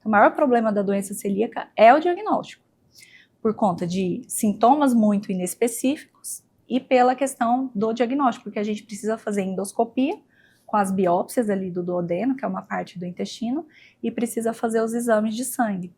Então, o maior problema da doença celíaca é o diagnóstico, por conta de sintomas muito inespecíficos e pela questão do diagnóstico, porque a gente precisa fazer endoscopia com as biópsias ali do duodeno, que é uma parte do intestino, e precisa fazer os exames de sangue.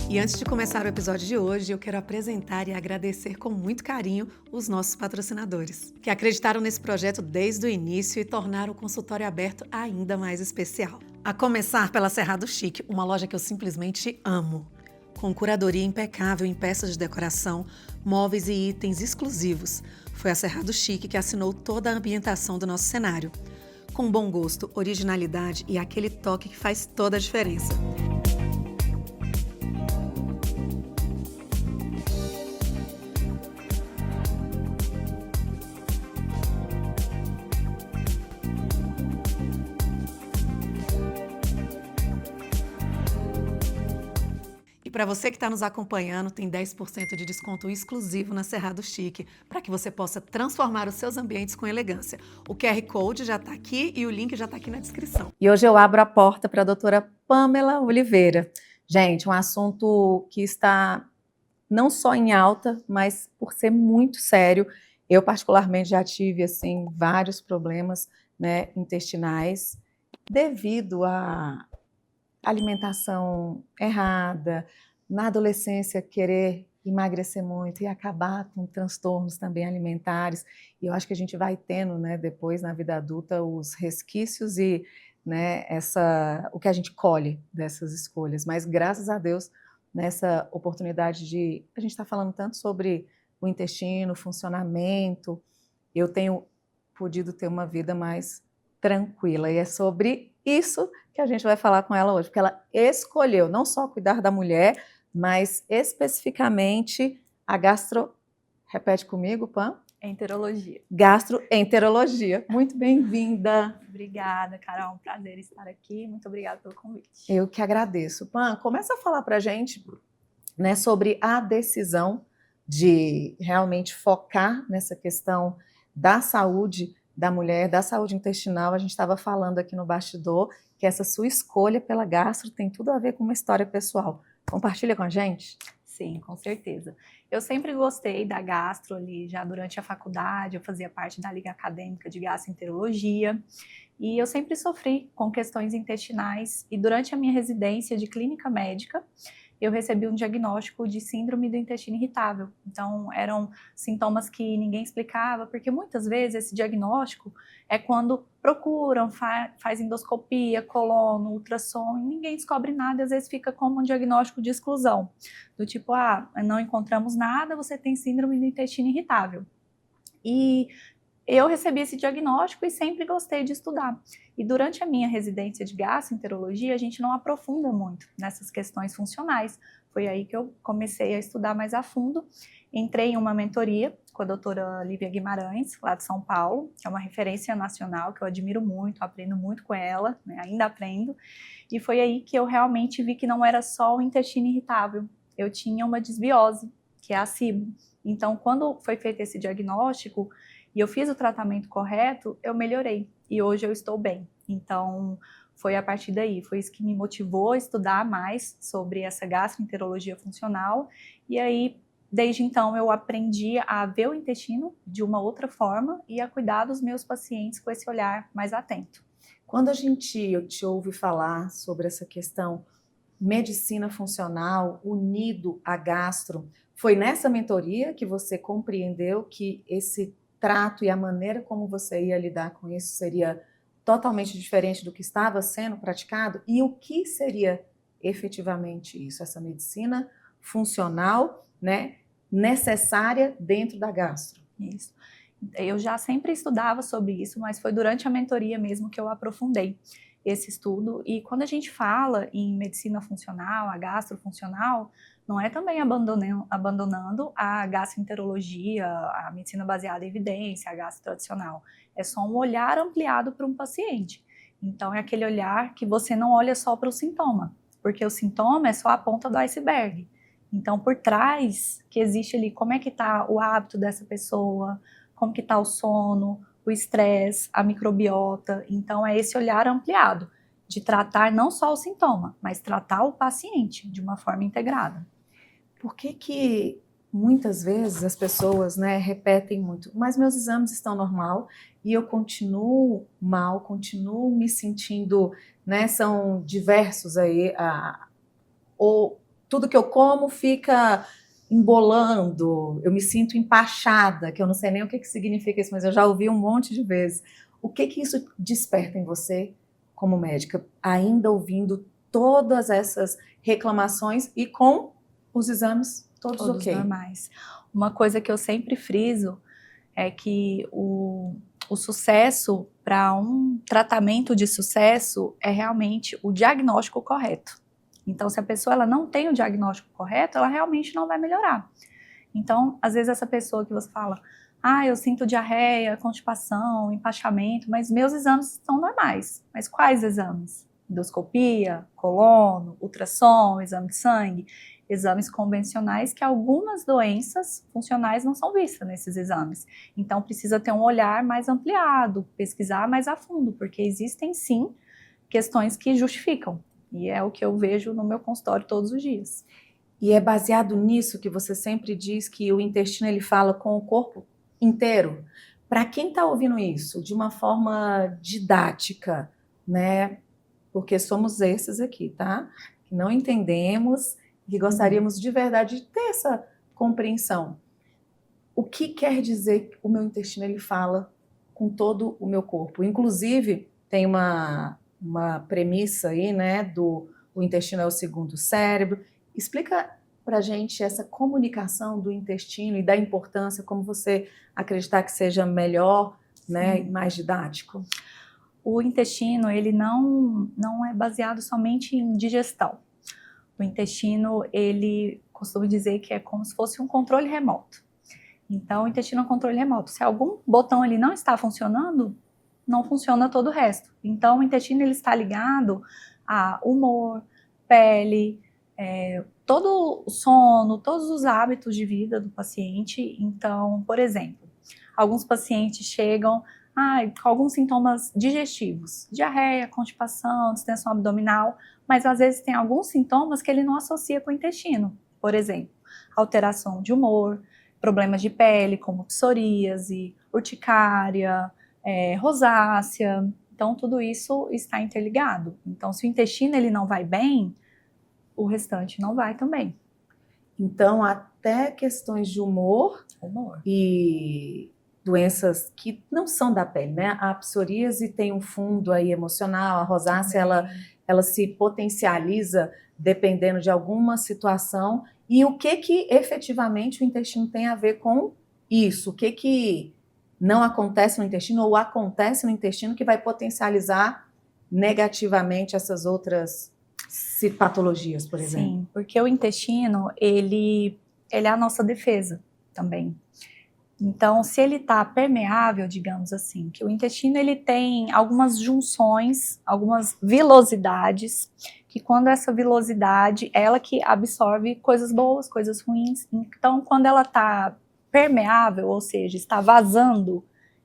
E antes de começar o episódio de hoje, eu quero apresentar e agradecer com muito carinho os nossos patrocinadores, que acreditaram nesse projeto desde o início e tornaram o consultório aberto ainda mais especial. A começar pela Cerrado Chic, uma loja que eu simplesmente amo. Com curadoria impecável em peças de decoração, móveis e itens exclusivos. Foi a Cerrado Chic que assinou toda a ambientação do nosso cenário. Com bom gosto, originalidade e aquele toque que faz toda a diferença. Para você que está nos acompanhando, tem 10% de desconto exclusivo na Cerrado Chic, para que você possa transformar os seus ambientes com elegância. O QR Code já está aqui e o link já está aqui na descrição. E hoje eu abro a porta para a doutora Pamela Oliveira. Gente, um assunto que está não só em alta, mas por ser muito sério. Eu particularmente já tive assim vários problemas, né, intestinais devido a alimentação errada, na adolescência querer emagrecer muito e acabar com transtornos também alimentares. E eu acho que a gente vai tendo, né, depois na vida adulta os resquícios e, né, o que a gente colhe dessas escolhas. Mas graças a Deus, nessa oportunidade de a gente está falando tanto sobre o intestino, funcionamento, eu tenho podido ter uma vida mais tranquila. E é sobre isso que a gente vai falar com ela hoje, porque ela escolheu não só cuidar da mulher, mas especificamente a repete comigo, Pam? Enterologia. Gastroenterologia. Muito bem-vinda. Obrigada, Carol. Um prazer estar aqui. Muito obrigada pelo convite. Eu que agradeço. Pam, começa a falar pra gente, né, sobre a decisão de realmente focar nessa questão da saúde da mulher, da saúde intestinal. A gente estava falando aqui no bastidor que essa sua escolha pela gastro tem tudo a ver com uma história pessoal. Compartilha com a gente? Sim, com certeza. Eu sempre gostei da gastro ali, já durante a faculdade, eu fazia parte da Liga Acadêmica de Gastroenterologia, e eu sempre sofri com questões intestinais, e durante a minha residência de clínica médica, eu recebi um diagnóstico de síndrome do intestino irritável. Então, eram sintomas que ninguém explicava, porque muitas vezes esse diagnóstico é quando procuram, faz endoscopia, colono, ultrassom, e ninguém descobre nada, e às vezes fica como um diagnóstico de exclusão. Do tipo, não encontramos nada, você tem síndrome do intestino irritável. E eu recebi esse diagnóstico e sempre gostei de estudar. E durante a minha residência de gastroenterologia, a gente não aprofunda muito nessas questões funcionais. Foi aí que eu comecei a estudar mais a fundo. Entrei em uma mentoria com a doutora Lívia Guimarães, lá de São Paulo, que é uma referência nacional, que eu admiro muito, aprendo muito com ela, né, ainda aprendo. E foi aí que eu realmente vi que não era só o intestino irritável. Eu tinha uma desbiose, que é a SIBO. Então, quando foi feito esse diagnóstico, e eu fiz o tratamento correto, eu melhorei. E hoje eu estou bem. Então, foi a partir daí. Foi isso que me motivou a estudar mais sobre essa gastroenterologia funcional. E aí, desde então, eu aprendi a ver o intestino de uma outra forma e a cuidar dos meus pacientes com esse olhar mais atento. Quando eu te ouve falar sobre essa questão medicina funcional unido à gastro, foi nessa mentoria que você compreendeu que esse trato e a maneira como você ia lidar com isso seria totalmente diferente do que estava sendo praticado? E o que seria efetivamente isso, essa medicina funcional, né, necessária dentro da gastro? Isso. Eu já sempre estudava sobre isso, mas foi durante a mentoria mesmo que eu aprofundei esse estudo. E quando a gente fala em medicina funcional, a gastrofuncional, não é também abandonando a gastroenterologia, a medicina baseada em evidência, a gastro tradicional. É só um olhar ampliado para um paciente. Então, é aquele olhar que você não olha só para o sintoma, porque o sintoma é só a ponta do iceberg. Então, por trás que existe ali, como é que está o hábito dessa pessoa, como que está o sono, o estresse, a microbiota. Então, é esse olhar ampliado de tratar não só o sintoma, mas tratar o paciente de uma forma integrada. Por que muitas vezes as pessoas, né, repetem muito, mas meus exames estão normal e eu continuo mal, continuo me sentindo, né, são diversos aí, ou tudo que eu como fica embolando, eu me sinto empachada, que eu não sei nem o que significa isso, mas eu já ouvi um monte de vezes. O que isso desperta em você como médica, ainda ouvindo todas essas reclamações e com os exames todos ok? Normais. Uma coisa que eu sempre friso é que o sucesso para um tratamento de sucesso é realmente o diagnóstico correto. Então, se a pessoa ela não tem o diagnóstico correto, ela realmente não vai melhorar. Então, às vezes essa pessoa que você fala, eu sinto diarreia, constipação, empachamento, mas meus exames estão normais. Mas quais exames? Endoscopia, colono, ultrassom, exame de sangue, exames convencionais que algumas doenças funcionais não são vistas nesses exames. Então, precisa ter um olhar mais ampliado, pesquisar mais a fundo, porque existem sim questões que justificam. E é o que eu vejo no meu consultório todos os dias. E é baseado nisso que você sempre diz que o intestino ele fala com o corpo inteiro. Para quem está ouvindo isso de uma forma didática, né? Porque somos esses aqui, tá? Que não entendemos e que gostaríamos de verdade de ter essa compreensão. O que quer dizer que o meu intestino ele fala com todo o meu corpo? Inclusive, tem uma premissa aí, né? O intestino é o segundo cérebro. Explica para a gente essa comunicação do intestino e da importância, como você acreditar que seja melhor, né, e mais didático. O intestino, ele não é baseado somente em digestão. O intestino, ele costumo dizer que é como se fosse um controle remoto. Então, o intestino é um controle remoto. Se algum botão ali não está funcionando, não funciona todo o resto. Então, o intestino ele está ligado a humor, pele, todo o sono, todos os hábitos de vida do paciente. Então, por exemplo, alguns pacientes chegam com alguns sintomas digestivos, diarreia, constipação, distensão abdominal, mas às vezes tem alguns sintomas que ele não associa com o intestino. Por exemplo, alteração de humor, problemas de pele, como psoríase, urticária, rosácea. Então, tudo isso está interligado. Então, se o intestino ele não vai bem, o restante não vai também. Então, até questões de humor. E doenças que não são da pele, né? A psoríase tem um fundo aí emocional, a rosácea, ela se potencializa dependendo de alguma situação. E o que efetivamente o intestino tem a ver com isso? O que não acontece no intestino ou acontece no intestino que vai potencializar negativamente essas outras patologias, por exemplo? Sim, porque o intestino, ele é a nossa defesa também. Então, se ele está permeável, digamos assim, que o intestino ele tem algumas junções, algumas vilosidades, que quando essa vilosidade, ela que absorve coisas boas, coisas ruins. Então, quando ela está permeável, ou seja, está vazando,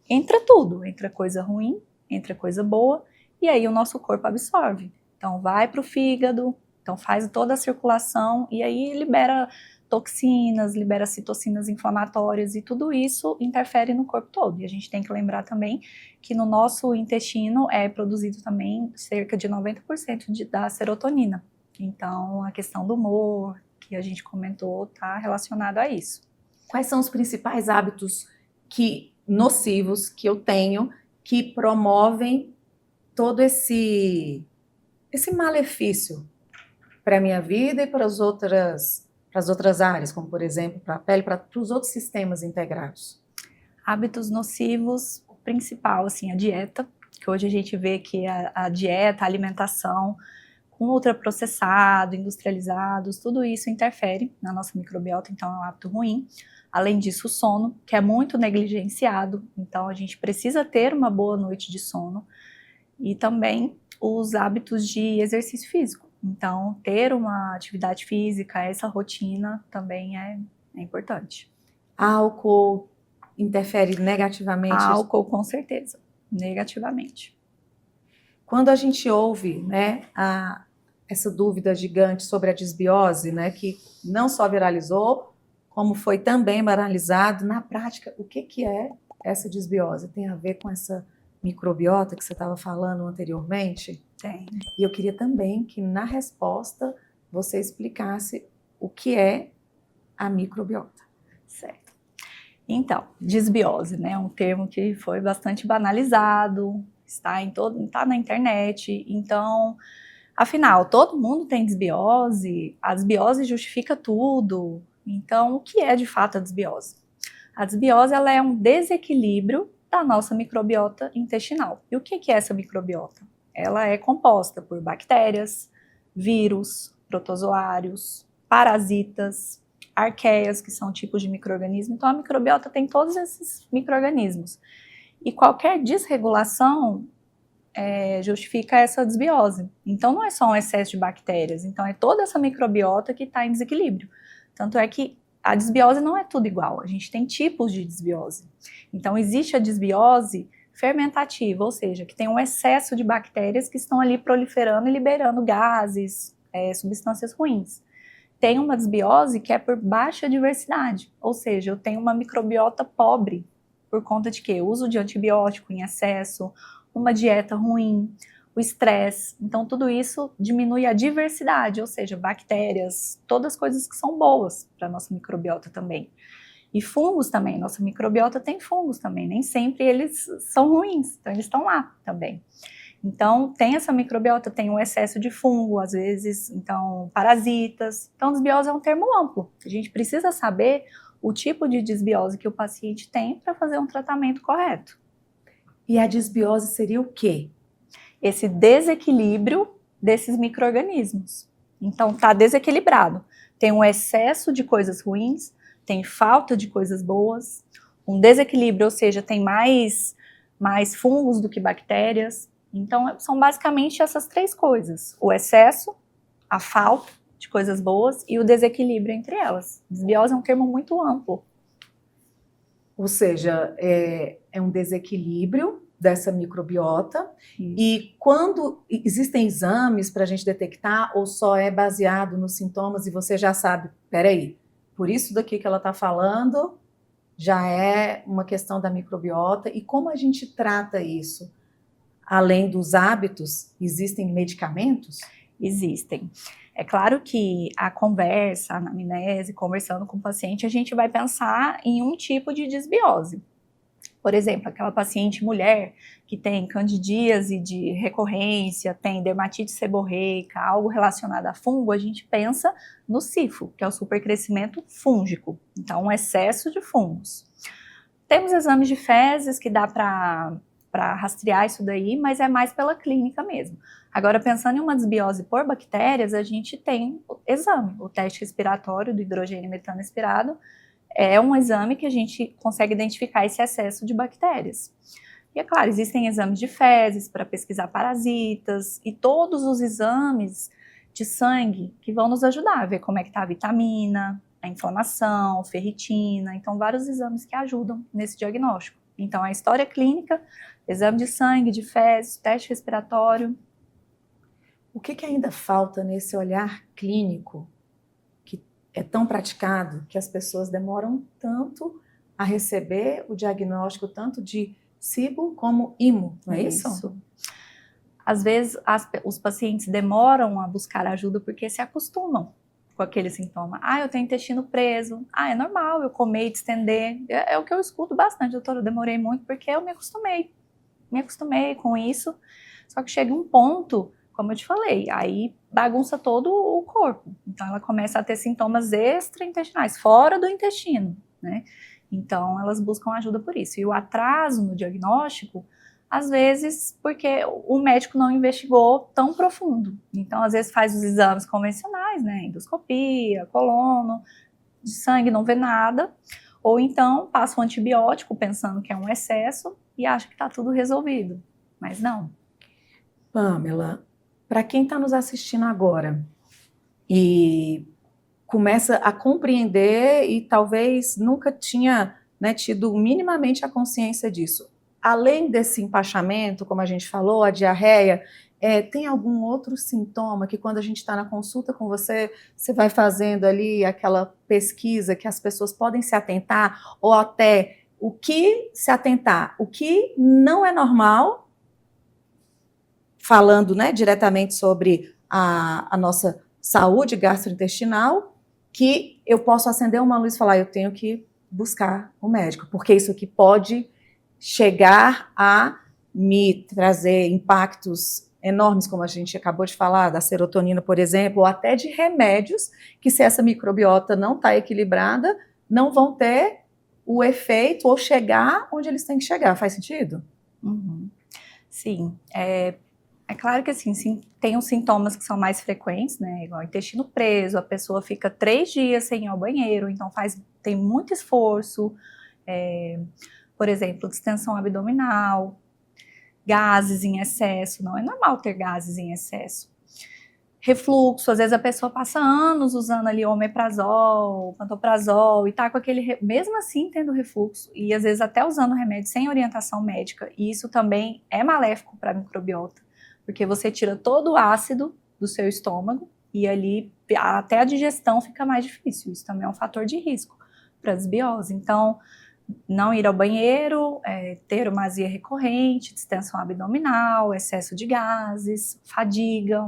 entra tudo, entra coisa ruim, entra coisa boa, e aí o nosso corpo absorve. Então, vai para o fígado, então faz toda a circulação, e aí libera toxinas, libera citocinas inflamatórias e tudo isso interfere no corpo todo. E a gente tem que lembrar também que no nosso intestino é produzido também cerca de 90% da serotonina. Então, a questão do humor, que a gente comentou, está relacionado a isso. Quais são os principais hábitos nocivos que eu tenho que promovem todo esse malefício para a minha vida e para as outras áreas, como, por exemplo, para a pele, para os outros sistemas integrados? Hábitos nocivos, o principal, assim, a dieta, que hoje a gente vê que a dieta, a alimentação, com ultraprocessado, industrializados, tudo isso interfere na nossa microbiota, então é um hábito ruim. Além disso, o sono, que é muito negligenciado, então a gente precisa ter uma boa noite de sono. E também os hábitos de exercício físico. Então, ter uma atividade física, essa rotina também é importante. Álcool interfere negativamente? Álcool, com certeza, negativamente. Quando a gente ouve, né, essa dúvida gigante sobre a desbiose, né, que não só viralizou, como foi também banalizado, na prática, o que é essa desbiose? Tem a ver com essa microbiota que você estava falando anteriormente? Tem. E eu queria também que na resposta você explicasse o que é a microbiota. Certo. Então, desbiose, né, é um termo que foi bastante banalizado, está na internet. Então, afinal, todo mundo tem desbiose, a desbiose justifica tudo. Então, o que é de fato a desbiose? A desbiose, ela é um desequilíbrio da nossa microbiota intestinal. E o que é essa microbiota? Ela é composta por bactérias, vírus, protozoários, parasitas, arqueias, que são tipos de micro-organismos. Então, a microbiota tem todos esses micro-organismos. E qualquer desregulação justifica essa desbiose. Então, não é só um excesso de bactérias, então é toda essa microbiota que está em desequilíbrio. Tanto é que a desbiose não é tudo igual, a gente tem tipos de desbiose. Então, existe a desbiose fermentativa, ou seja, que tem um excesso de bactérias que estão ali proliferando e liberando gases, substâncias ruins. Tem uma desbiose que é por baixa diversidade, ou seja, eu tenho uma microbiota pobre, por conta de quê? O uso de antibiótico em excesso, uma dieta ruim, o estresse. Então, tudo isso diminui a diversidade, ou seja, bactérias, todas as coisas que são boas para a nossa microbiota também. E fungos também, nossa microbiota tem fungos também, nem sempre eles são ruins, então eles estão lá também. Então, tem essa microbiota, tem um excesso de fungo, às vezes, então, parasitas. Então, desbiose é um termo amplo. A gente precisa saber o tipo de desbiose que o paciente tem para fazer um tratamento correto. E a desbiose seria o quê? Esse desequilíbrio desses micro-organismos. Então, está desequilibrado. Tem um excesso de coisas ruins, tem falta de coisas boas, um desequilíbrio, ou seja, tem mais fungos do que bactérias. Então, são basicamente essas três coisas: o excesso, a falta de coisas boas e o desequilíbrio entre elas. Desbiose é um termo muito amplo. Ou seja, é um desequilíbrio dessa microbiota. Isso. E quando existem exames para a gente detectar, ou só é baseado nos sintomas e você já sabe, peraí, por isso daqui que ela está falando, já é uma questão da microbiota. E como a gente trata isso? Além dos hábitos, existem medicamentos? Existem. É claro que a conversa, a anamnese, conversando com o paciente, a gente vai pensar em um tipo de desbiose. Por exemplo, aquela paciente mulher que tem candidíase de recorrência, tem dermatite seborreica, algo relacionado a fungo, a gente pensa no SIFO, que é o supercrescimento fúngico. Então, um excesso de fungos. Temos exames de fezes que dá para rastrear isso daí, mas é mais pela clínica mesmo. Agora, pensando em uma desbiose por bactérias, a gente tem o exame, o teste respiratório do hidrogênio metano expirado, é um exame que a gente consegue identificar esse excesso de bactérias. E é claro, existem exames de fezes para pesquisar parasitas e todos os exames de sangue que vão nos ajudar a ver como é que está a vitamina, a inflamação, ferritina, então vários exames que ajudam nesse diagnóstico. Então, a história clínica, exame de sangue, de fezes, teste respiratório. O que ainda falta nesse olhar clínico que é tão praticado que as pessoas demoram tanto a receber o diagnóstico, tanto de SIBO como IMO, não é isso? Isso. Às vezes, os pacientes demoram a buscar ajuda porque se acostumam com aquele sintoma. Eu tenho intestino preso. É normal eu comer e distender. É o que eu escuto bastante, doutora. Eu demorei muito porque eu me acostumei com isso. Só que chega um ponto, como eu te falei, aí bagunça todo o corpo. Então, ela começa a ter sintomas extraintestinais, fora do intestino, né? Então, elas buscam ajuda por isso. E o atraso no diagnóstico, às vezes, porque o médico não investigou tão profundo. Então, às vezes, faz os exames convencionais, né? Endoscopia, colono, de sangue não vê nada. Ou então, passa um antibiótico pensando que é um excesso e acha que está tudo resolvido. Mas não. Pamela, Para quem está nos assistindo agora e começa a compreender e talvez nunca tinha, né, tido minimamente a consciência disso, além desse empachamento, como a gente falou, a diarreia, tem algum outro sintoma que quando a gente está na consulta com você, você vai fazendo ali aquela pesquisa que as pessoas podem se atentar, ou até o que se atentar, o que não é normal, falando, né, diretamente sobre a nossa saúde gastrointestinal, que eu posso acender uma luz e falar, eu tenho que buscar o médico, porque isso aqui pode chegar a me trazer impactos enormes, como a gente acabou de falar, da serotonina, por exemplo, ou até de remédios, que se essa microbiota não está equilibrada, não vão ter o efeito ou chegar onde eles têm que chegar. Faz sentido? Uhum. Sim, é claro que assim, sim, tem os sintomas que são mais frequentes, né? Igual intestino preso, a pessoa fica 3 dias sem ir ao banheiro, então tem muito esforço, por exemplo, distensão abdominal, gases em excesso, não é normal ter gases em excesso. Refluxo, às vezes a pessoa passa anos usando ali omeprazol, pantoprazol e tá com aquele, mesmo assim tendo refluxo, e às vezes até usando remédio sem orientação médica, e isso também é maléfico para a microbiota, porque você tira todo o ácido do seu estômago e ali até a digestão fica mais difícil. Isso também é um fator de risco para a desbiose. Então, não ir ao banheiro, ter uma azia recorrente, distensão abdominal, excesso de gases,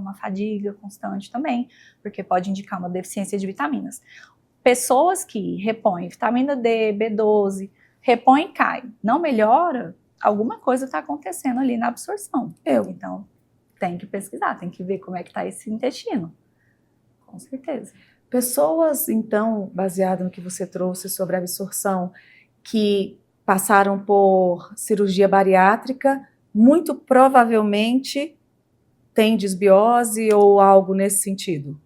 uma fadiga constante também, porque pode indicar uma deficiência de vitaminas. Pessoas que repõem vitamina D, B12, repõem e cai, não melhora, alguma coisa está acontecendo ali na absorção. Então, tem que pesquisar, tem que ver como é que está esse intestino. Com certeza. Pessoas, então, baseado no que você trouxe sobre a absorção, que passaram por cirurgia bariátrica, muito provavelmente têm desbiose ou algo nesse sentido?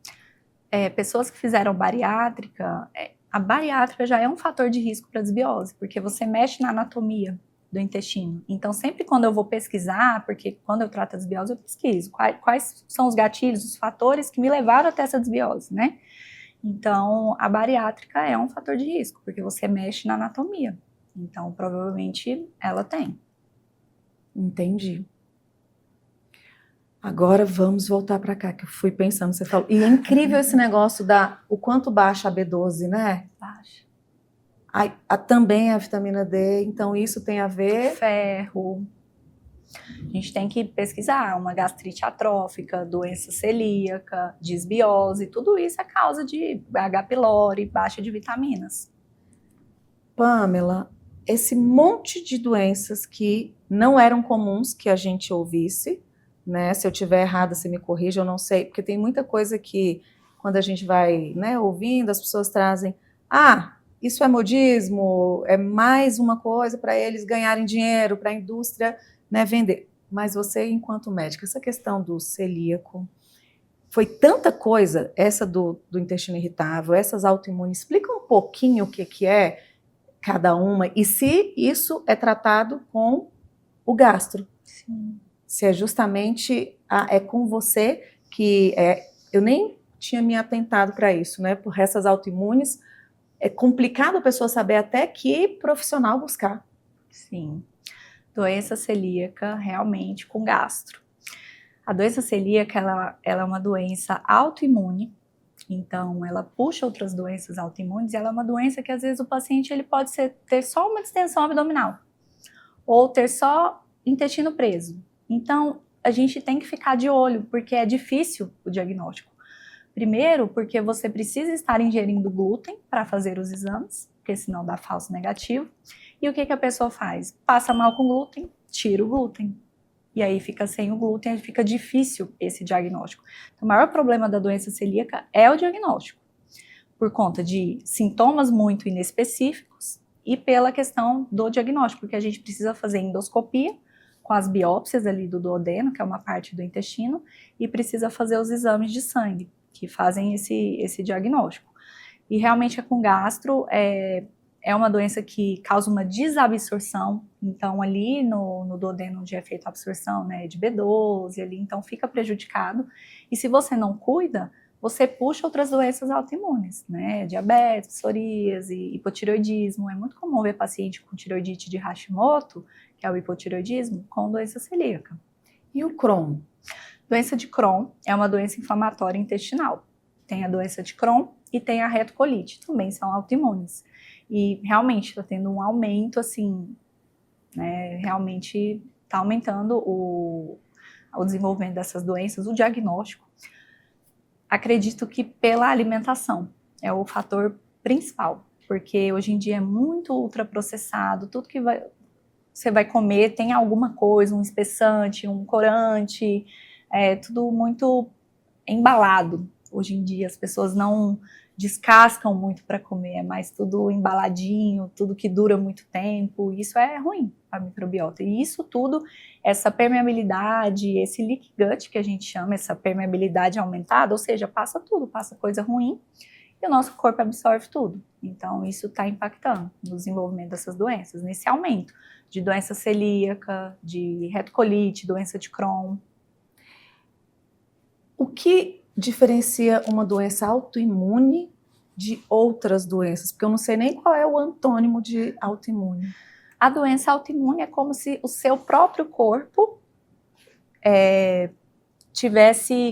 Pessoas que fizeram bariátrica, a bariátrica já é um fator de risco para desbiose, porque você mexe na anatomia do intestino. Então, sempre quando eu vou pesquisar, porque quando eu trato a desbiose, eu pesquiso quais são os gatilhos, os fatores que me levaram até essa desbiose, né? Então, a bariátrica é um fator de risco, porque você mexe na anatomia. Então, provavelmente, ela tem. Entendi. Agora vamos voltar para cá, que eu fui pensando, você falou. E é incrível esse negócio o quanto baixa a B12, né? Baixa. Também a vitamina D, então isso tem a ver... Ferro. A gente tem que pesquisar uma gastrite atrófica, doença celíaca, desbiose, tudo isso é causa de H. pylori, baixa de vitaminas. Pamela, esse monte de doenças que não eram comuns que a gente ouvisse, né? Se eu tiver errada, você me corrija, eu não sei, porque tem muita coisa que quando a gente vai, né, ouvindo, as pessoas trazem, isso é modismo, é mais uma coisa para eles ganharem dinheiro, para a indústria, né, vender. Mas você, enquanto médica, essa questão do celíaco, foi tanta coisa, essa do intestino irritável, essas autoimunes, explica um pouquinho o que é cada uma e se isso é tratado com o gastro. Sim. Se é justamente com você que eu nem tinha me atentado para isso, né? Por essas autoimunes, é complicado a pessoa saber até que profissional buscar. Sim. Doença celíaca realmente com gastro. A doença celíaca, ela é uma doença autoimune, então ela puxa outras doenças autoimunes e ela é uma doença que às vezes o paciente ele pode ter só uma distensão abdominal ou ter só intestino preso. Então a gente tem que ficar de olho porque é difícil o diagnóstico. Primeiro, porque você precisa estar ingerindo glúten para fazer os exames, porque senão dá falso negativo. E o que a pessoa faz? Passa mal com glúten, tira o glúten. E aí fica sem o glúten, aí fica difícil esse diagnóstico. Então, o maior problema da doença celíaca é o diagnóstico, por conta de sintomas muito inespecíficos e pela questão do diagnóstico, porque a gente precisa fazer endoscopia com as biópsias ali do duodeno, que é uma parte do intestino, e precisa fazer os exames de sangue, que fazem esse diagnóstico. E realmente com gastro é é uma doença que causa uma desabsorção, então ali no duodeno onde é feita a absorção, né, de B12 ali, então fica prejudicado, e se você não cuida, você puxa outras doenças autoimunes, né, diabetes, psoríase, hipotireoidismo, é muito comum ver paciente com tireoidite de Hashimoto, que é o hipotireoidismo, com doença celíaca. E o Crohn? Doença de Crohn é uma doença inflamatória intestinal, tem a doença de Crohn e tem a retocolite, também são autoimunes. E realmente está tendo um aumento, assim, né, realmente está aumentando o desenvolvimento dessas doenças, o diagnóstico. Acredito que pela alimentação é o fator principal, porque hoje em dia é muito ultraprocessado, tudo que você vai comer tem alguma coisa, um espessante, um corante, tudo muito embalado. Hoje em dia as pessoas não descascam muito para comer, é mais tudo embaladinho, tudo que dura muito tempo, isso é ruim para a microbiota. E isso tudo, essa permeabilidade, esse leaky gut que a gente chama, essa permeabilidade aumentada, ou seja, passa tudo, passa coisa ruim e o nosso corpo absorve tudo. Então isso está impactando no desenvolvimento dessas doenças, nesse aumento de doença celíaca, de retocolite, doença de Crohn. O que diferencia uma doença autoimune de outras doenças? Porque eu não sei nem qual é o antônimo de autoimune. A doença autoimune é como se o seu próprio corpo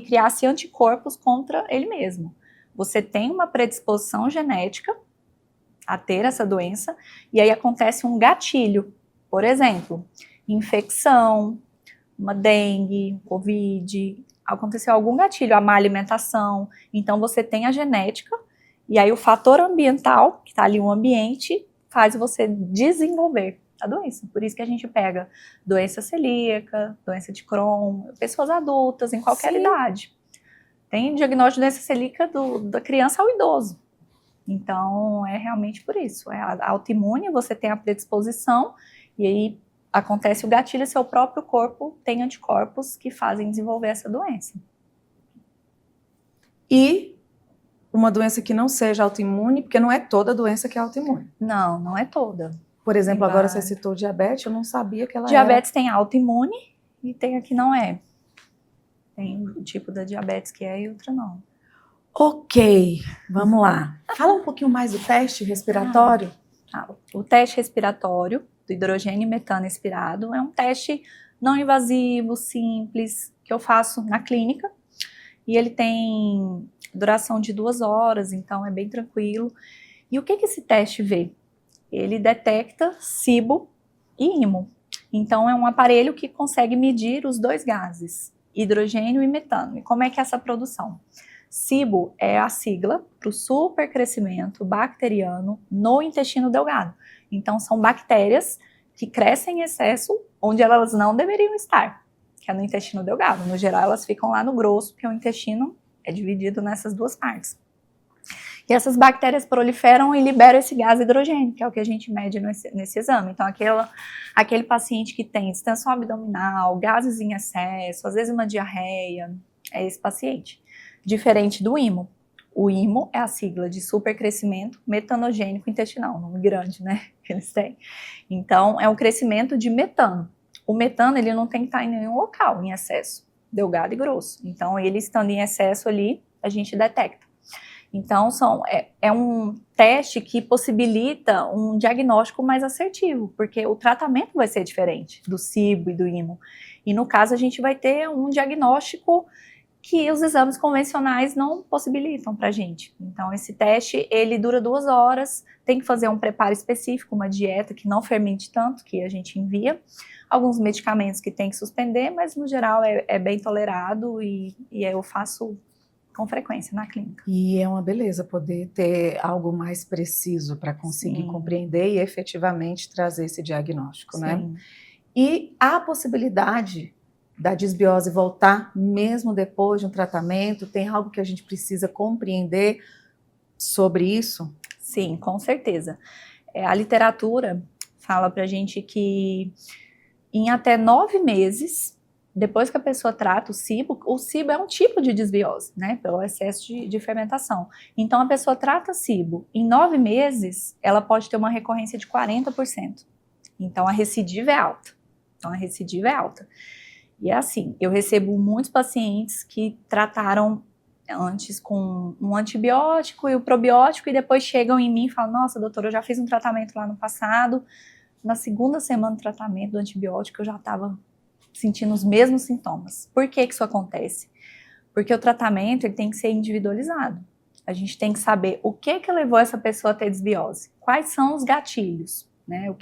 criasse anticorpos contra ele mesmo. Você tem uma predisposição genética a ter essa doença, e aí acontece um gatilho. Por exemplo, infecção, uma dengue, covid, aconteceu algum gatilho, a má alimentação, então você tem a genética, e aí o fator ambiental, que está ali o ambiente, faz você desenvolver a doença. Por isso que a gente pega doença celíaca, doença de Crohn, pessoas adultas, em qualquer idade. Tem diagnóstico de doença celíaca da criança ao idoso. Então, é realmente por isso. É a autoimune, você tem a predisposição, e aí acontece o gatilho, seu próprio corpo tem anticorpos que fazem desenvolver essa doença. E uma doença que não seja autoimune, porque não é toda doença que é autoimune. Não, não é toda. Por exemplo, agora você citou diabetes, eu não sabia que ela diabetes tem autoimune e tem a que não é. Tem o tipo da diabetes que é e outra não. Ok, vamos lá. Fala um pouquinho mais do teste respiratório. O teste respiratório do hidrogênio e metano expirado é um teste não invasivo, simples, que eu faço na clínica. E ele tem duração de 2 horas, então é bem tranquilo. E o que esse teste vê? Ele detecta SIBO e IMO. Então é um aparelho que consegue medir os 2 gases, hidrogênio e metano. E como é que é essa produção? SIBO é a sigla para o supercrescimento bacteriano no intestino delgado. Então, são bactérias que crescem em excesso onde elas não deveriam estar, que é no intestino delgado. No geral, elas ficam lá no grosso, porque o intestino é dividido nessas 2 partes. E essas bactérias proliferam e liberam esse gás hidrogênio, que é o que a gente mede nesse exame. Então, aquele paciente que tem distensão abdominal, gases em excesso, às vezes uma diarreia, é esse paciente. Diferente do IMO. O IMO é a sigla de supercrescimento metanogênico intestinal, nome grande, né, que eles têm. Então, é um crescimento de metano. O metano, ele não tem que estar em nenhum local em excesso, delgado e grosso. Então, ele estando em excesso ali, a gente detecta. Então, é um teste que possibilita um diagnóstico mais assertivo, porque o tratamento vai ser diferente do SIBO e do IMO. E, no caso, a gente vai ter um diagnóstico que os exames convencionais não possibilitam para a gente. Então, esse teste, ele dura 2 horas, tem que fazer um preparo específico, uma dieta que não fermente tanto, que a gente envia, alguns medicamentos que tem que suspender, mas, no geral, é bem tolerado e eu faço com frequência na clínica. E é uma beleza poder ter algo mais preciso para conseguir compreender e efetivamente trazer esse diagnóstico, né? E há a possibilidade da disbiose voltar mesmo depois de um tratamento? Tem algo que a gente precisa compreender sobre isso? Sim, com certeza. A literatura fala pra gente que em até 9 meses depois que a pessoa trata o SIBO é um tipo de desbiose, né, pelo excesso de fermentação. Então, a pessoa trata SIBO, em 9 meses, ela pode ter uma recorrência de 40%. Então, a recidiva é alta. E é assim, eu recebo muitos pacientes que trataram antes com um antibiótico e o probiótico, e depois chegam em mim e falam, nossa, doutora, eu já fiz um tratamento lá no passado, na segunda semana do tratamento do antibiótico eu já estava sentindo os mesmos sintomas. Por que isso acontece? Porque o tratamento ele tem que ser individualizado. A gente tem que saber o que levou essa pessoa a ter desbiose. Quais são os gatilhos? Né?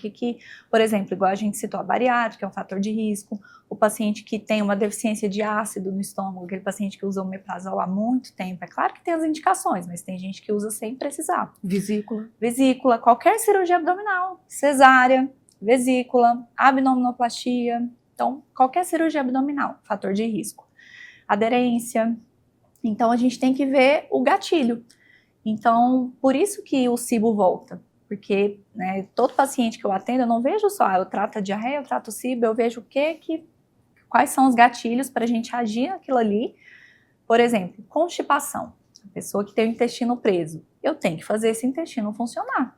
Por exemplo, igual a gente citou a bariátrica, que é um fator de risco, o paciente que tem uma deficiência de ácido no estômago, aquele paciente que usa o omeprazol há muito tempo, é claro que tem as indicações, mas tem gente que usa sem precisar. Vesícula, qualquer cirurgia abdominal, cesárea, vesícula, abdominoplastia, então qualquer cirurgia abdominal, fator de risco. Aderência, então a gente tem que ver o gatilho. Então, por isso que o SIBO volta. Porque, né, todo paciente que eu atendo, eu não vejo só, eu trato a diarreia, eu trato o SIBO, eu vejo quais são os gatilhos para a gente agir naquilo ali. Por exemplo, constipação. A pessoa que tem o intestino preso, eu tenho que fazer esse intestino funcionar.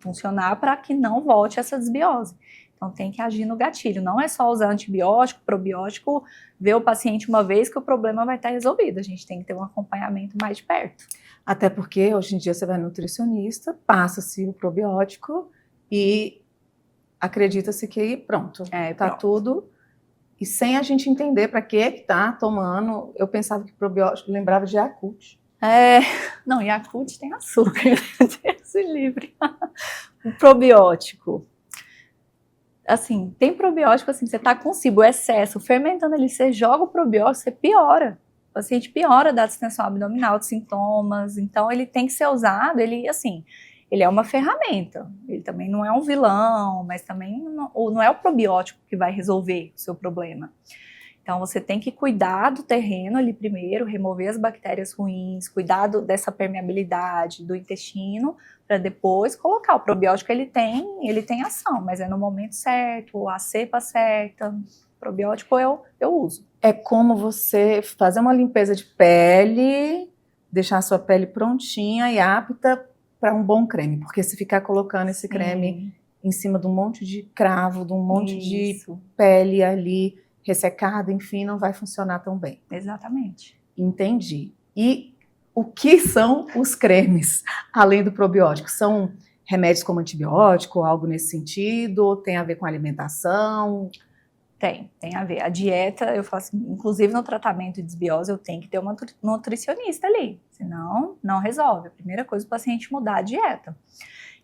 Funcionar para que não volte essa desbiose. Então, tem que agir no gatilho. Não é só usar antibiótico, probiótico, ver o paciente uma vez que o problema vai estar resolvido. A gente tem que ter um acompanhamento mais de perto. Até porque, hoje em dia, você vai no nutricionista, passa-se o probiótico e acredita-se que pronto, tá tudo. E sem a gente entender para que tá tomando, eu pensava que probiótico lembrava de Yakult. Não, Yakult tem açúcar, Deus livre. O probiótico. Assim, tem probiótico, assim, você tá com SIBO, excesso, fermentando ali, você joga o probiótico, você piora. O paciente piora da distensão abdominal, de sintomas, então ele tem que ser usado, ele é uma ferramenta, ele também não é um vilão, mas também não é o probiótico que vai resolver o seu problema. Então você tem que cuidar do terreno ali primeiro, remover as bactérias ruins, cuidar dessa permeabilidade do intestino, para depois colocar. O probiótico ele tem ação, mas é no momento certo, a cepa certa. Probiótico eu uso. É como você fazer uma limpeza de pele, deixar a sua pele prontinha e apta para um bom creme, porque se ficar colocando esse creme em cima de um monte de cravo, de um monte de pele ali ressecada, enfim, não vai funcionar tão bem. Exatamente. Entendi. E o que são os cremes, além do probiótico? São remédios como antibiótico, algo nesse sentido? Tem a ver com alimentação? Tem a ver. A dieta, eu faço, inclusive no tratamento de desbiose, eu tenho que ter uma nutricionista ali, senão não resolve. A primeira coisa é o paciente mudar a dieta.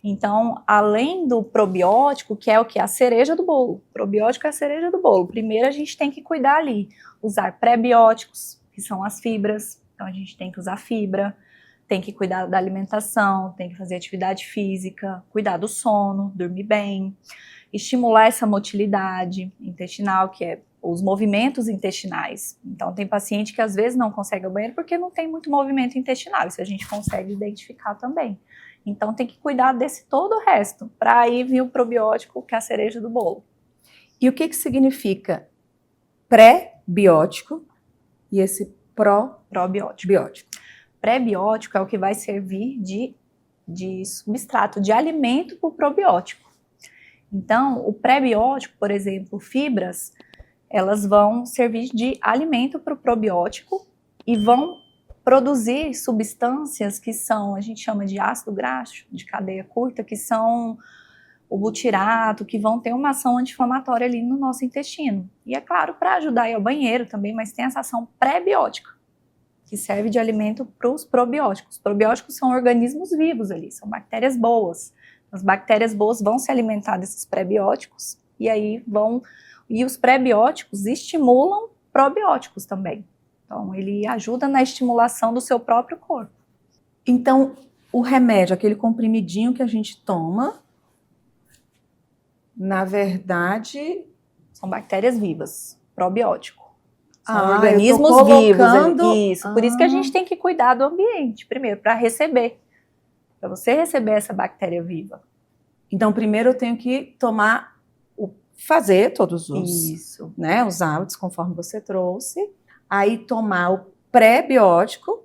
Então, além do probiótico, que é o que? A cereja do bolo. Probiótico é a cereja do bolo. Primeiro a gente tem que cuidar ali, usar pré-bióticos, que são as fibras. Então a gente tem que usar fibra, tem que cuidar da alimentação, tem que fazer atividade física, cuidar do sono, dormir bem, estimular essa motilidade intestinal, que é os movimentos intestinais. Então tem paciente que às vezes não consegue ir ao banheiro porque não tem muito movimento intestinal, isso a gente consegue identificar também. Então tem que cuidar desse todo o resto, para aí vir o probiótico, que é a cereja do bolo. E o que significa pré-biótico e esse probiótico? Pré-biótico é o que vai servir de substrato, de alimento para o probiótico. Então, o pré-biótico, por exemplo, fibras, elas vão servir de alimento para o probiótico e vão produzir substâncias que são, a gente chama de ácido graxo, de cadeia curta, que são o butirato, que vão ter uma ação anti-inflamatória ali no nosso intestino. E é claro, para ajudar a ir ao banheiro também, mas tem essa ação pré-biótica, que serve de alimento para os probióticos. Os probióticos são organismos vivos ali, são bactérias boas. As bactérias boas vão se alimentar desses pré-bióticos e os pré-bióticos estimulam probióticos também. Então, ele ajuda na estimulação do seu próprio corpo. Então, o remédio, aquele comprimidinho que a gente toma, na verdade, são bactérias vivas, probiótico. São organismos vivos. Isso. Por isso que a gente tem que cuidar do ambiente, primeiro, para você receber essa bactéria viva. Então, primeiro eu tenho que tomar fazer todos Isso. né, os hábitos conforme você trouxe, aí tomar o pré-biótico,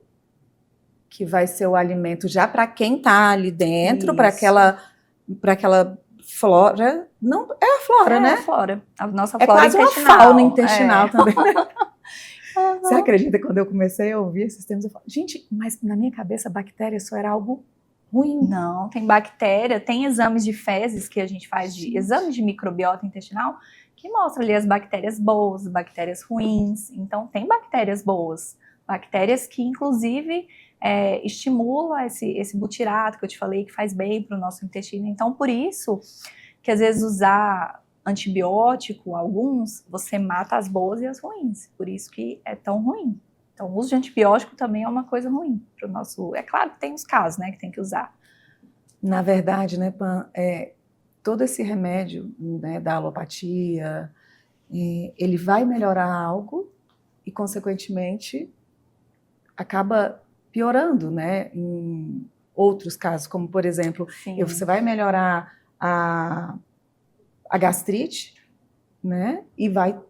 que vai ser o alimento já para quem está ali dentro, para aquela flora, não é a flora, né? É a flora, a nossa É flora quase uma intestinal. fauna intestinal também. Uhum. Você acredita que quando eu comecei a ouvir esses termos, eu falo, gente, mas na minha cabeça bactéria só era algo ruim. Não, tem bactéria, tem exames de fezes que a gente faz, de exames de microbiota intestinal, que mostra ali as bactérias boas, bactérias ruins. Então, tem bactérias boas, bactérias que, inclusive, estimulam esse butirato que eu te falei, que faz bem para o nosso intestino. Então, por isso que, às vezes, usar antibiótico, alguns, você mata as boas e as ruins. Por isso que é tão ruim. Então, o uso de antibiótico também é uma coisa ruim para o nosso... É claro que tem os casos, né, que tem que usar. Na verdade, né, Pan, todo esse remédio, né, da alopatia, ele vai melhorar algo e, consequentemente, acaba piorando, né, em outros casos, como, por exemplo, você vai melhorar a gastrite, né, e vai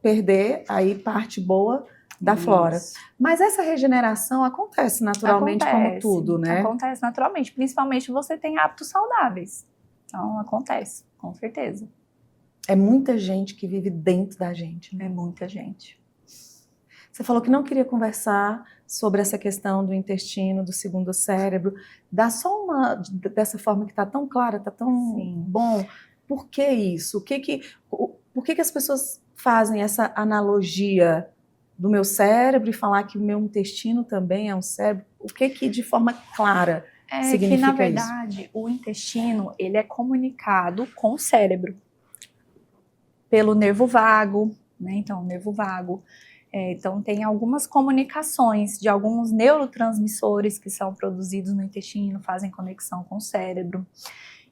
perder aí parte boa da flora. Mas essa regeneração acontece naturalmente, como tudo, né? Acontece naturalmente, principalmente você tem hábitos saudáveis. Então, acontece, com certeza. É muita gente que vive dentro da gente, né? É muita gente. Você falou que não queria conversar sobre essa questão do intestino, do segundo cérebro. Dá só uma, dessa forma que está tão clara, está tão bom. Por que isso? Por que as pessoas fazem essa analogia do meu cérebro e falar que o meu intestino também é um cérebro? O que de forma clara significa que, na isso? verdade, o intestino, ele é comunicado com o cérebro pelo nervo vago, né? Então, o nervo vago. Então, tem algumas comunicações de alguns neurotransmissores que são produzidos no intestino, fazem conexão com o cérebro.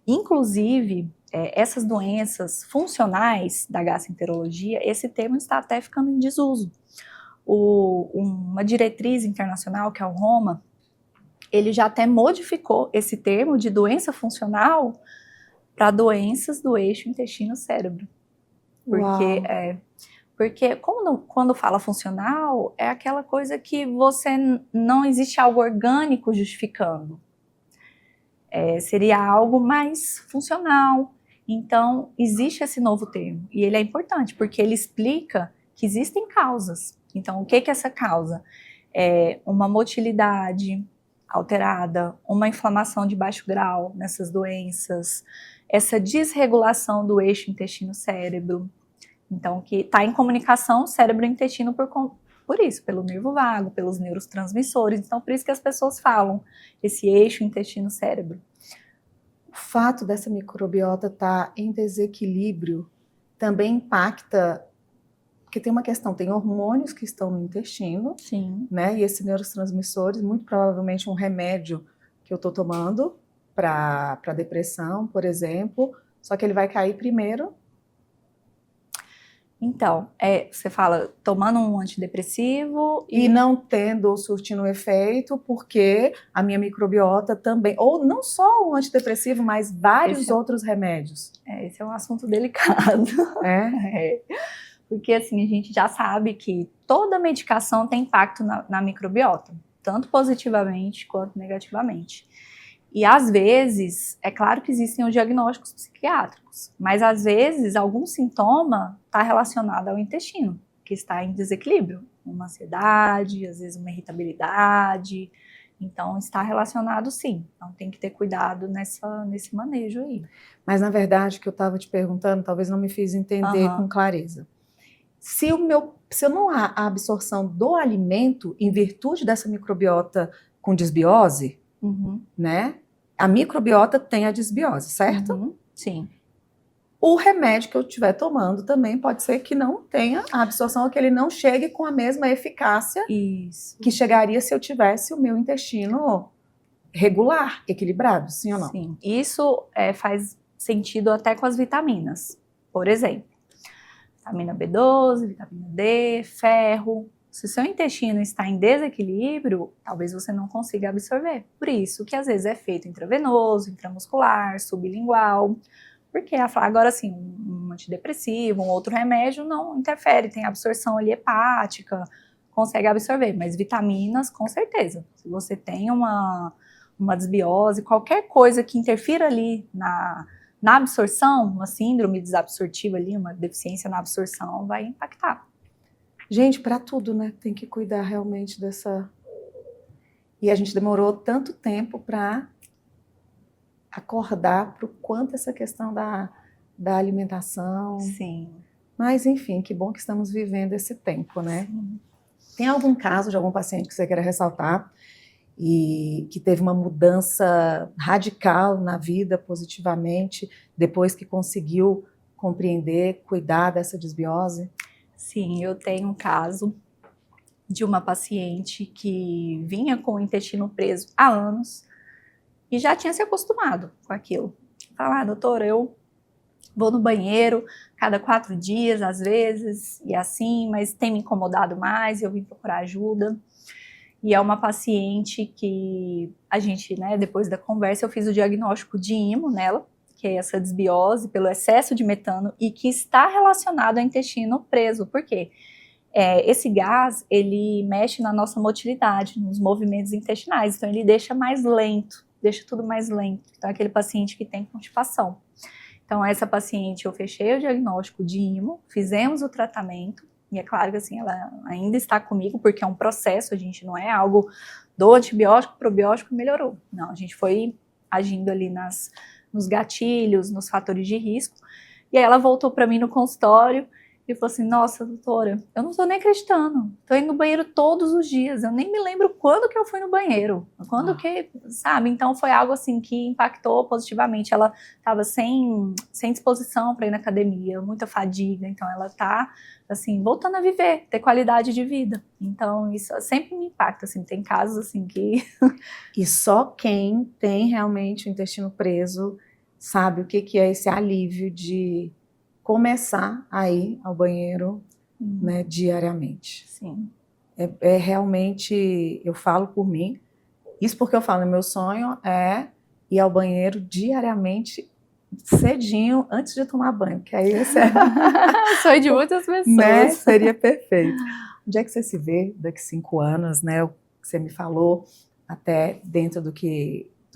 Inclusive, essas doenças funcionais da gastroenterologia, esse termo está até ficando em desuso. Uma diretriz internacional, que é o ROMA, ele já até modificou esse termo de doença funcional para doenças do eixo intestino-cérebro. Porque quando fala funcional, é aquela coisa que não existe algo orgânico justificando. Seria algo mais funcional. Então, existe esse novo termo. E ele é importante, porque ele explica que existem causas. Então, o que é essa causa? Uma motilidade alterada, uma inflamação de baixo grau nessas doenças, essa desregulação do eixo intestino-cérebro. Então, que está em comunicação cérebro e intestino por isso, pelo nervo vago, pelos neurotransmissores. Então, por isso que as pessoas falam esse eixo intestino-cérebro. O fato dessa microbiota estar em desequilíbrio também impacta, porque tem uma questão, tem hormônios que estão no intestino, né? E esses neurotransmissores, muito provavelmente um remédio que eu estou tomando para depressão, por exemplo, só que ele vai cair primeiro. Então, você fala tomando um antidepressivo e não tendo ou surtindo efeito, porque a minha microbiota também, ou não só um antidepressivo, mas vários outros remédios. Esse é um assunto delicado. Porque assim, a gente já sabe que toda medicação tem impacto na microbiota, tanto positivamente quanto negativamente. E às vezes, é claro que existem os diagnósticos psiquiátricos, mas às vezes algum sintoma está relacionado ao intestino, que está em desequilíbrio, uma ansiedade, às vezes uma irritabilidade, então está relacionado sim, então tem que ter cuidado nesse manejo aí. Mas na verdade o que eu estava te perguntando, talvez não me fiz entender com clareza. Se eu não há a absorção do alimento em virtude dessa microbiota com desbiose, né? A microbiota tem a desbiose, certo? Sim. O remédio que eu estiver tomando também pode ser que não tenha a absorção, ou que ele não chegue com a mesma eficácia que chegaria se eu tivesse o meu intestino regular, equilibrado, sim ou não? Sim. Isso faz sentido até com as vitaminas. Por exemplo, vitamina B12, vitamina D, ferro. Se o seu intestino está em desequilíbrio, talvez você não consiga absorver. Por isso que às vezes é feito intravenoso, intramuscular, sublingual, Porque agora, assim, um antidepressivo, um outro remédio não interfere, tem absorção ali hepática, consegue absorver, mas vitaminas, com certeza. Se você tem uma desbiose, qualquer coisa que interfira ali na absorção, uma síndrome desabsortiva ali, uma deficiência na absorção, vai impactar. Gente, para tudo, né? Tem que cuidar realmente dessa... E a gente demorou tanto tempo para acordar para o quanto essa questão da alimentação... Sim. Mas, enfim, que bom que estamos vivendo esse tempo, né? Sim. Tem algum caso de algum paciente que você queira ressaltar e que teve uma mudança radical na vida positivamente depois que conseguiu compreender, cuidar dessa desbiose? Sim, eu tenho um caso de uma paciente que vinha com o intestino preso há anos e já tinha se acostumado com aquilo. Falar, doutora, eu vou no banheiro cada 4 dias, às vezes, e assim, mas tem me incomodado mais, eu vim procurar ajuda. E é uma paciente que a gente, né, depois da conversa, eu fiz o diagnóstico de IMO nela, que é essa desbiose pelo excesso de metano e que está relacionado ao intestino preso. Por quê? Esse gás, ele mexe na nossa motilidade, nos movimentos intestinais, então ele deixa mais lento, deixa tudo mais lento. Então é aquele paciente que tem constipação. Então essa paciente, eu fechei o diagnóstico de IMO, fizemos o tratamento, e é claro que assim, ela ainda está comigo, porque é um processo, a gente não é algo do antibiótico, probiótico, melhorou. Não, a gente foi agindo ali nos gatilhos, nos fatores de risco, e aí ela voltou para mim no consultório e falou assim, nossa, doutora, eu não tô nem acreditando, tô indo no banheiro todos os dias, eu nem me lembro quando que eu fui no banheiro, quando que, sabe? Então foi algo assim que impactou positivamente, ela tava sem disposição para ir na academia, muita fadiga, então ela tá, assim, voltando a viver, ter qualidade de vida. Então isso sempre me impacta, assim, tem casos assim que... E só quem tem realmente o intestino preso sabe o que é esse alívio de começar a ir ao banheiro, né, diariamente. Sim. É realmente, eu falo por mim, isso porque eu falo, meu sonho é ir ao banheiro diariamente, cedinho, antes de tomar banho, que aí esse sonho de muitas pessoas. Né, seria perfeito. Onde é que você se vê daqui 5 anos, né? O que você me falou, até dentro do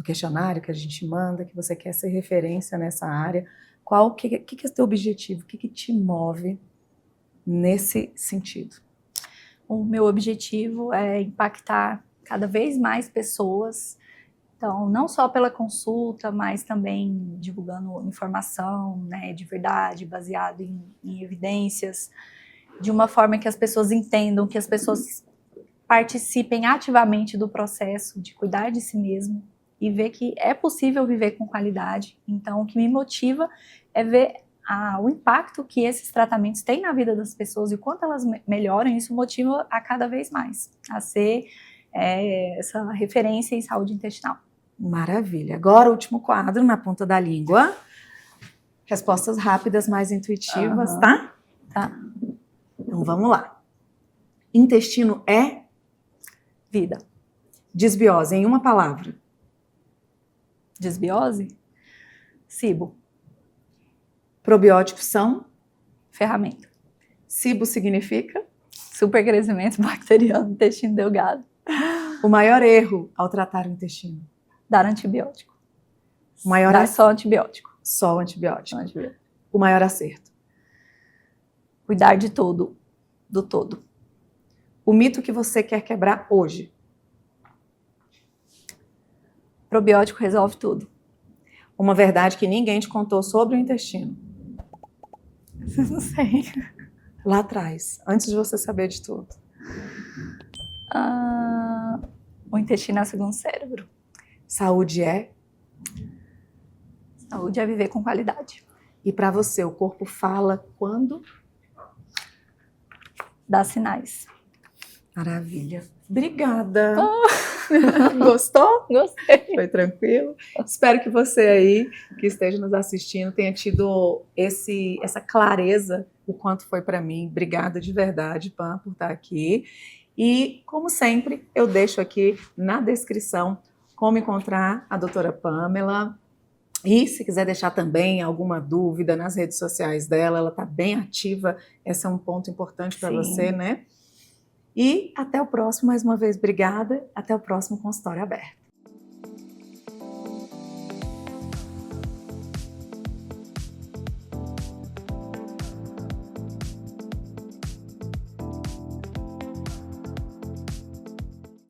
questionário que a gente manda, que você quer ser referência nessa área. O que é o teu objetivo? O que te move nesse sentido? O meu objetivo é impactar cada vez mais pessoas, então não só pela consulta, mas também divulgando informação, né, de verdade, baseado em evidências, de uma forma que as pessoas entendam, que as pessoas participem ativamente do processo de cuidar de si mesmo e ver que é possível viver com qualidade. Então, o que me motiva é ver o impacto que esses tratamentos têm na vida das pessoas e o quanto elas melhoram. Isso motiva a cada vez mais a ser essa referência em saúde intestinal. Maravilha. Agora, o último quadro, na ponta da língua. Respostas rápidas, mais intuitivas, tá? Tá. Então, vamos lá. Intestino é? Vida. Desbiose, em uma palavra. Desbiose? SIBO. Probióticos são? Ferramenta. SIBO significa? Supercrescimento bacteriano, intestino delgado. O maior erro ao tratar o intestino? Dar antibiótico. O maior Dar só antibiótico. Só o antibiótico. Só antibiótico. O maior acerto? Cuidar de todo, do todo. O mito que você quer quebrar hoje? Probiótico resolve tudo. Uma verdade que ninguém te contou sobre o intestino? Não sei. Lá atrás, antes de você saber de tudo. O intestino é o segundo cérebro. Saúde é? Saúde é viver com qualidade. E para você, o corpo fala quando? Dá sinais. Maravilha. Obrigada. Gostou? Gostei. Foi tranquilo? Espero que você aí, que esteja nos assistindo, tenha tido essa clareza, o quanto foi para mim. Obrigada de verdade, Pam, por estar aqui. E, como sempre, eu deixo aqui na descrição como encontrar a doutora Pamela. E se quiser deixar também alguma dúvida nas redes sociais dela, ela está bem ativa, esse é um ponto importante para você, né? E até o próximo, mais uma vez, obrigada, até o próximo Consultório Aberto.